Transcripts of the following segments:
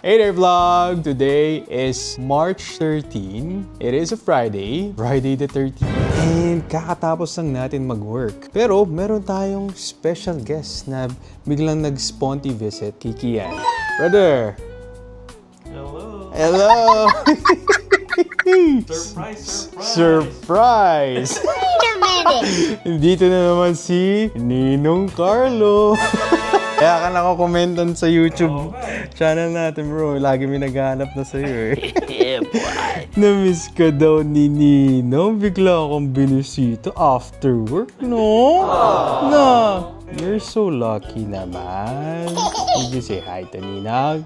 Hey there vlog! Today is March 13. It is a Friday the 13th. And kakatapos lang natin mag-work. Pero meron tayong special guest na biglang nag-sponty visit kay Kian. Brother! Hello! Hello! Surprise! Wait a minute! Dito na naman si Ninong Carlo. Kaya ka nakakomentan sa YouTube channel natin, bro. Lagi may naghahanap na sa'yo eh. Yeah, boy! Na-miss ka daw ni Ninong. Bigla akong binisita after work, no? Na! You're so lucky naman. Did you say hi to Ninong?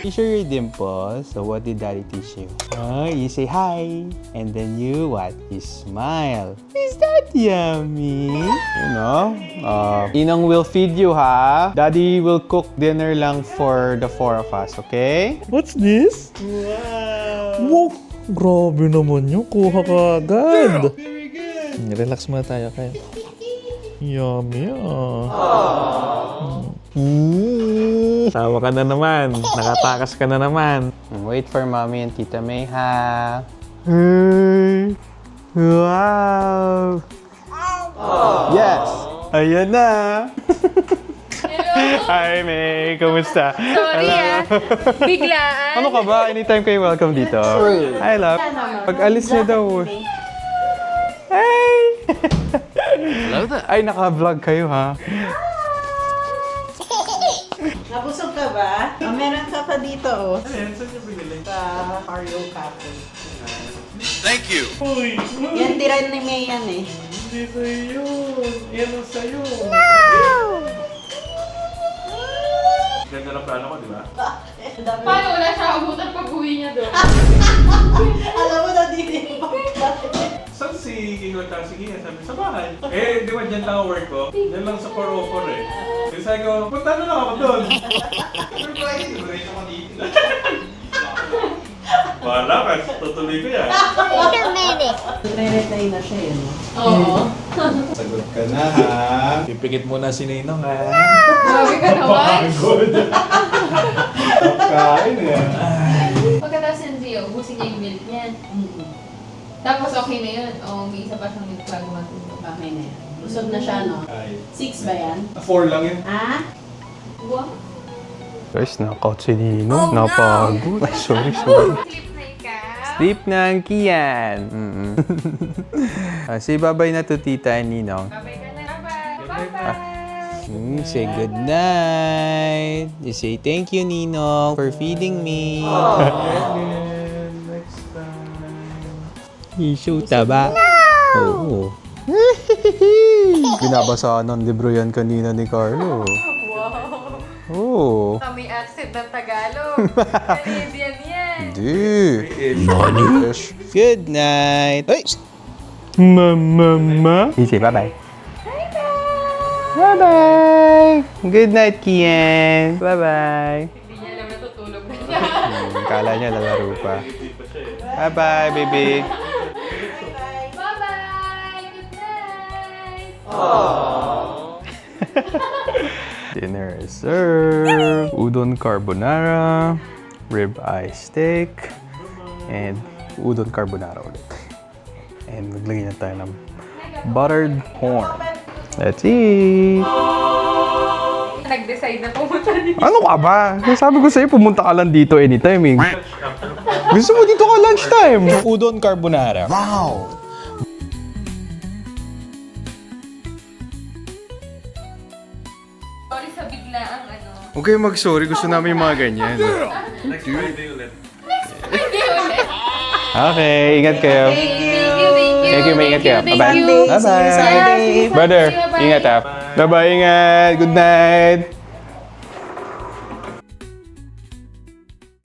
You show your dimples. So what did Daddy teach you? You say hi. And then you what? You smile. Is that yummy? You know? Ninong will feed you, ha? Daddy will cook dinner lang for the 4 of us, okay? What's this? Wow! Grabe naman yun. Kuha ka agad. Very good. Relax muna tayo kayo. Yummy Tawa ka na naman. Nakatakas ka na naman. Wait for Mommy and Tita May, ha? Hey! Wow! Yes! Ayan na! Hi, May! Kamusta? Sorry biglaan. Ano ka ba? Anytime kayo welcome dito. Hi, love. Pag alis niya daw. Hey! Hello there. Ay, naka-vlog kayo, ha? Nabusog ka ba? Meron ka pa dito, oh. Sa Mario Cafe. Thank you. Yan, tira ni May yan eh. Hindi sa'yo yun. Yan ang sa'yo. Ganda ng plano ko, di ba? Paano wala siya abutan pag-uwi niya doon? Alam mo na din pa. Saan si King at si Kia? Sabi, sa bahay. Eh, di ba dyan lang ang work ko? Dyan lang sa 404 eh. Kasi sabi ko, punta na lang ako doon. Pero pwede, di ba rin ako dito? Wala ka, tutuloy ko yan. Wait a minute! Nagre-retry na siya yun. Oo. Sagot ka na, ha? Pipikit muna si Ninong ha. Grabe ka naman. Kain, eh. Pagkatapos ng Zio, ubusin niya yung milk niyan. Tapos okay na yun. O may isa pa siyang milk bago matulog. Okay na yan. Busog na siya, no? 6 ba yan? 4 lang yun. Ha? Wow. Guys, knockout si Nino. Napagod. Ay, sorry. Sleep na ikaw. Sleep ng Kian. Say bye-bye na to Tita and Ninong. Bye-bye ka na. Bye-bye. Bye-bye. Say good night. You say thank you, Ninong, for feeding me. Next time. Issue taba. Oo. Binabasaan ng libro yan kanina ni Carlo. Oo. May accent ng Tagalog. Canadian yan. Hindi. Good night. Ay! Mama. You say bye-bye. Bye-bye. Good night, Kian. Bye-bye. Hindi niya alam na tutulog na siya. Kala niya lalaro pa. Bye-bye, baby. Bye-bye. Good night. Dinner is served. Udon carbonara, rib eye steak, and udon carbonara ulit. And maglagay na tayo ng buttered corn. Let's eat! Nag-decide na pumunta dito. Ano ka ba? Sabi ko sa'yo, pumunta ka lang dito anytime eh. Gusto mo dito ka lunchtime? Udon carbonara. Wow! Sorry sa biglaang ano. Huwag kayong mag-sorry. Gusto namin yung mga ganyan. Next Friday ulit. Hindi ulit. Okay, ingat kayo. Thank you. Thank you, maingat kayo. Bye-bye. See you Bye-bye. Saturday. Brother, Bye-bye. ingat ha. Bye-bye, ingat. Good night.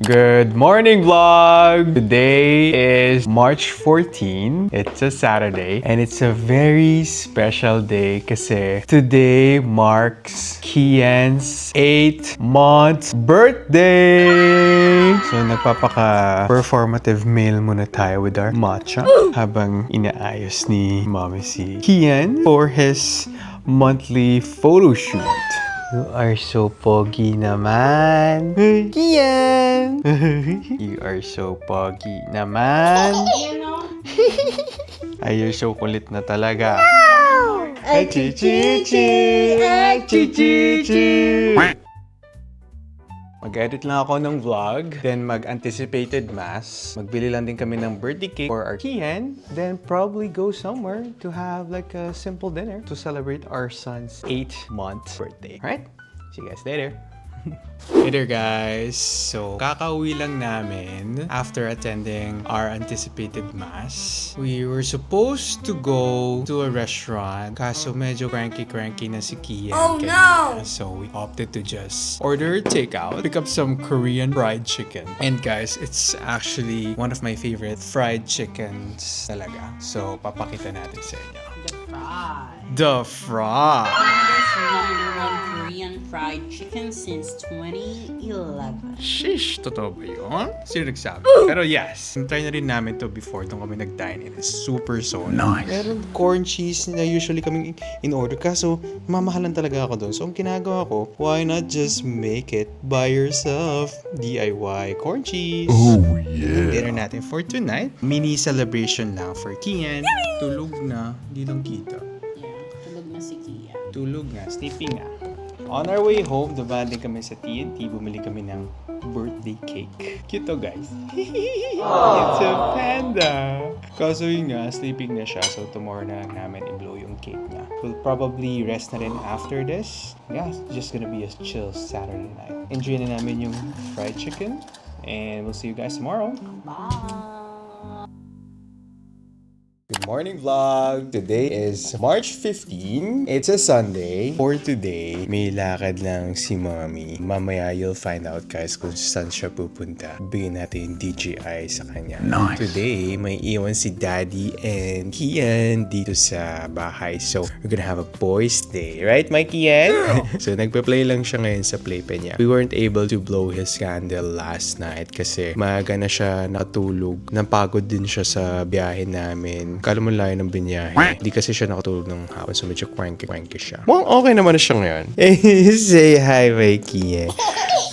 Good morning, vlog! Today is March 14. It's a Saturday and it's a very special day kasi today marks Kian's 8th birthday! So nagpapaka-performative meal muna tayo with our matcha habang inaayos ni Mommy si Kian for his monthly photo shoot. You are so pogi naman. Kian! You are so pogi naman. Ay, you're so kulit na talaga. Ay, chichichi! Ay, chichichi! Mag-edit lang ako ng vlog, then mag-anticipated mass. Magbili lang din kami ng birthday cake for our Kian, then probably go somewhere to have like a simple dinner to celebrate our son's 8th birthday. Alright? See you guys later. Hey there guys! So, kakauwi lang namin after attending our anticipated mass. We were supposed to go to a restaurant kaso medyo cranky na si Kian. Oh, no! So, we opted to just order takeout, pick up some Korean fried chicken. And guys, it's actually one of my favorite fried chickens talaga. So, papakita natin sa inyo. The fry! Canada's #1 Korean fried chicken since 2011. Sheesh! Totoo ba yun? Sino nagsabi? Pero yes, try na rin namin to before nung kami nag-dine in. It's super solid. Nice! Meron corn cheese na usually kami in order. Kaso, mamahalan talaga ako doon. So, ang ginagawa ko, why not just make it by yourself? DIY corn cheese. Oh, yeah! Dinner natin for tonight. Mini celebration lang for Kian. Tulog na. Di lang kita. Tulog na si Kia. Tulog nga, sleeping nga. On our way home, dumaan din kami sa TNT. Bumili kami ng birthday cake. Cute to, guys. It's a panda. Kaso yun nga, sleeping na siya. So tomorrow na lang namin i-blow yung cake niya. We'll probably rest na rin after this. Yeah, it's just gonna be a chill Saturday night. Enjoy na namin yung fried chicken. And we'll see you guys tomorrow. Bye! Good morning vlog! Today is March 15. It's a Sunday. For today, may lakad lang si Mommy. Mamaya you'll find out guys kung saan siya pupunta. Bigyan natin yung DJI sa kanya. Nice! Today, may iwan si Daddy and Kian dito sa bahay. So, we're gonna have a boys day. Right, my Kian? So, nagpa-play lang siya ngayon sa playpen niya. We weren't able to blow his candle last night kasi maaga na siya nakatulog. Napagod din siya sa biyahe namin. Kala mo layo ng binyahe. Hindi kasi siya nakatulog ng hapon, so medyo cranky siya. Well, okay naman na siya ngayon. Say hi, Mikey.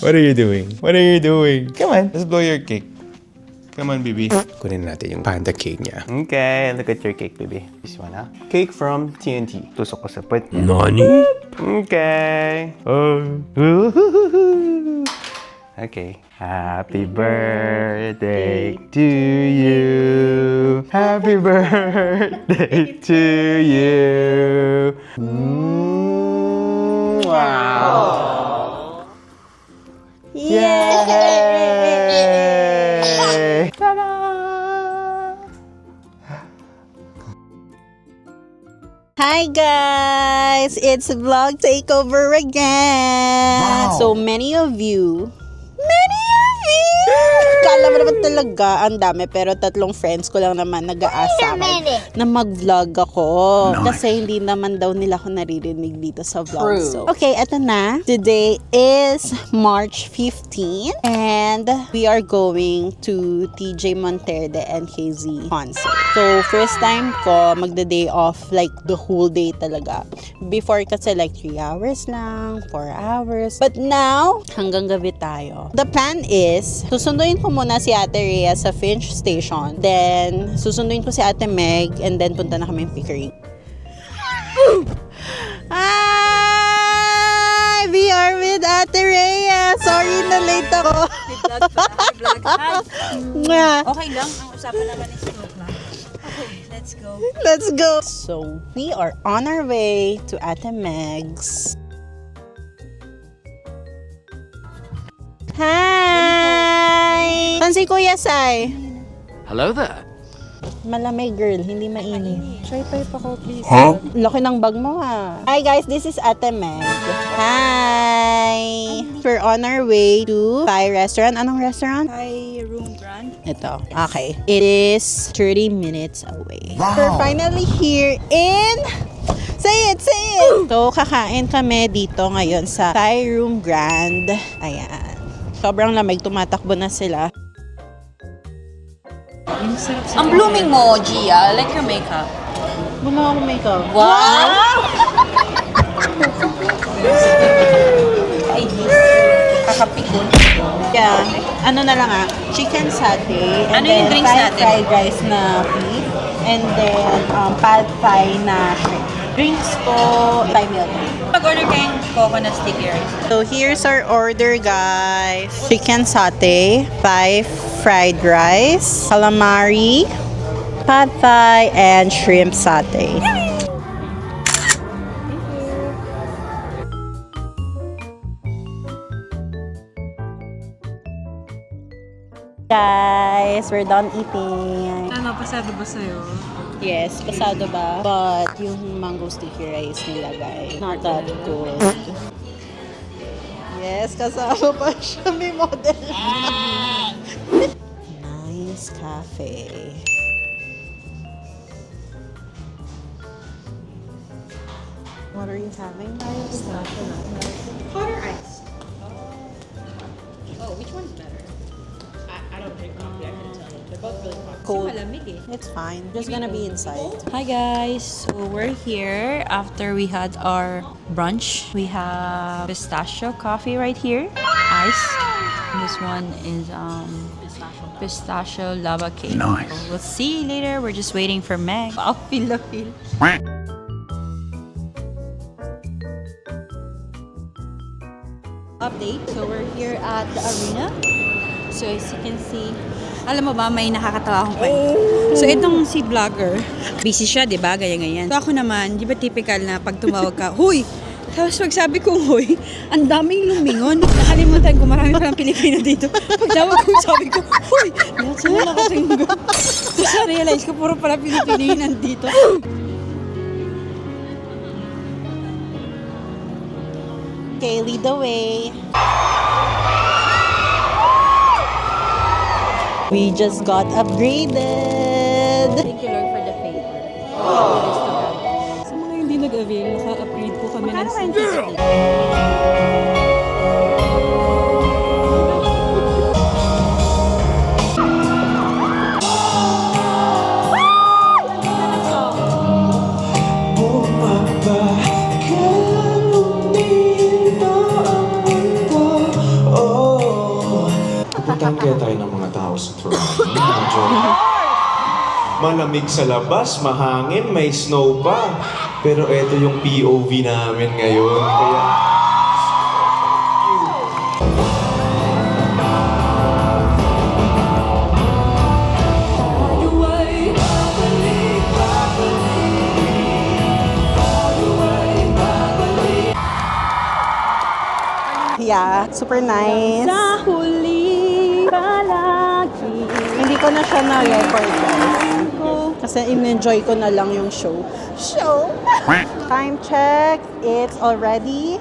What are you doing? What are you doing? Come on, let's blow your cake. Come on, baby. Kunin natin yung panda cake niya. Okay, look at your cake, baby. This one, ha? Cake from TNT. Tusok ko sa puwet niya. Nani? Okay. Okay. Happy birthday to you. Happy birthday to you. Wow. Yay! Ta-da! Hi guys! It's Vlog Takeover again! Wow. So many of you kala mo naman talaga ang dami, pero 3 friends ko lang naman nag-aasa na mag-vlog ako. Kasi hindi naman daw nila ako naririnig dito sa vlog. So, okay, eto na. Today is March 15 and we are going to TJ Monterde and KZ concert. So, first time ko magda-day off like the whole day talaga. Before kasi like 3 hours lang, 4 hours. But now, hanggang gabi tayo. The plan is, susunduin ko muna si Ate Rhea sa Finch Station. Then, susunduin ko si Ate Meg. And then, punta na kami ng Pickering. Hi! We are with Ate Rhea. Sorry na late ako. Okay lang, ang usapan naman is joke lang. Okay, let's go. Let's go. So, we are on our way to Ate Meg's. Hi! Saan si Kuya Sai? Hello there. Malamig girl, hindi mainit. Try pipe ako please. Huh? Laki ng bag mo ha. Hi guys, this is Ate Meg. Hi! We're on our way to Thai restaurant. Anong restaurant? Thai Room Grand. Ito. Okay. It is 30 minutes away. Wow. We're finally here in... Say it! So, kakain kami dito ngayon sa Thai Room Grand. Ayan. Sobrang lamig. Tumatakbo na sila. Ang blooming mo, Gia. I like your makeup. Gumawa ko makeup. Wow! ID. Kakapikon. Yeah. Ano na lang chicken satay. And Ano yung then drinks Thai natin? fried rice na beef. And then pad thai na shrimp. Drinks ko, Thai milk. Mag-order kayong coconut sticky rice. So here's our order, guys. Chicken satay, Thai fried rice, calamari, pad thai, and shrimp satay. Guys, we're done eating. Ano, pasado ba sa'yo? Yes, pasado ba? But yung mango sticky rice nila, guys, not that good. Yes, kasama pa siya. May model. Nice cafe. What are you having, guys? Hot or ice? Oh, which one's better? I don't drink coffee, I can tell you. They're both really hot. Cold. Malamig eh. It's fine. Just gonna be inside. Hi guys, so we're here after we had our brunch. We have pistachio coffee right here, ice. And this one is pistachio lava cake. Nice. So we'll see you later. We're just waiting for Meg. I'll feel. Update. So we're here at the arena. So as you can see, alam mo ba, may nakakatawa akong kwento. So itong si vlogger, busy siya, di ba? Ganyan-ganyan. So ako naman, di ba typical na pag tumawag ka, huy! Tapos pag sabi kong huy, ang daming lumingon. Nakalimutan ko, marami palang Pilipino dito. Pag tawag ko, sabi ko, huy! Lahat sila nakatingga. Tapos na-realize ko, puro pala Pilipino yung nandito. Okay, lead the way. We just got upgraded. Thank you, Lord, for the favor. Sa mga hindi nag-avail, naka-upgrade po kami ng Pupuntahan kaya tayo ng mga tao sa Toronto. Medyo malamig sa labas, mahangin, may snow pa. Pero eto yung POV namin ngayon. Kaya... Yeah, super nice. Sa huli palagi. Hindi ko na siya na-record, guys. Kasi in-enjoy ko na lang yung show. Time check. It's already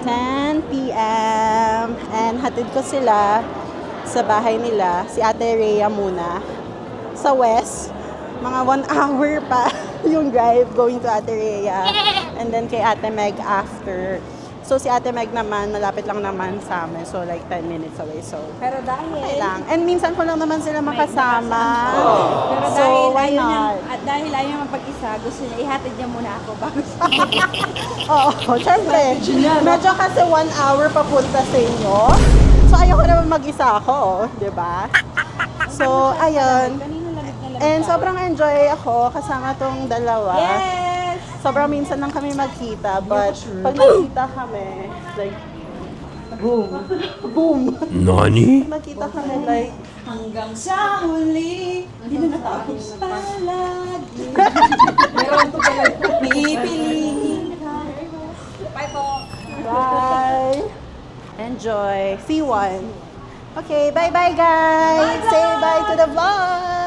10 p.m. And hatid ko sila sa bahay nila. Si Ate Rhea muna. Sa West. Mga 1 hour pa yung drive going to Ate Rhea. And then kay Ate Meg after. So, si Ate Meg naman, malapit lang naman sa amin. So, like 10 minutes away. So, Pero dahil okay lang. And minsan ko lang naman sila makasama. Pero So, dahil why ayaw not? niya, at dahil ayaw niya mag-isa, gusto niya ihatid niya muna ako bago sa Oo, syempre. Medyo kasi 1 hour papunta sa inyo. So, ayoko naman mag-isa ako, di ba? So, ayun. And sobrang enjoy ako kasama tong dalawa. Yes! Sobrang minsan lang kami magkita, but pag nagkita kami, like, boom. Boom. Nani? Nagkita kami, like, Hanggang sa huli, hindi na natapos palagi. Meron to pala. Pipiliin ka. Bye po. bye. Enjoy. See you one. Okay, bye-bye, guys. Say bye to the vlog.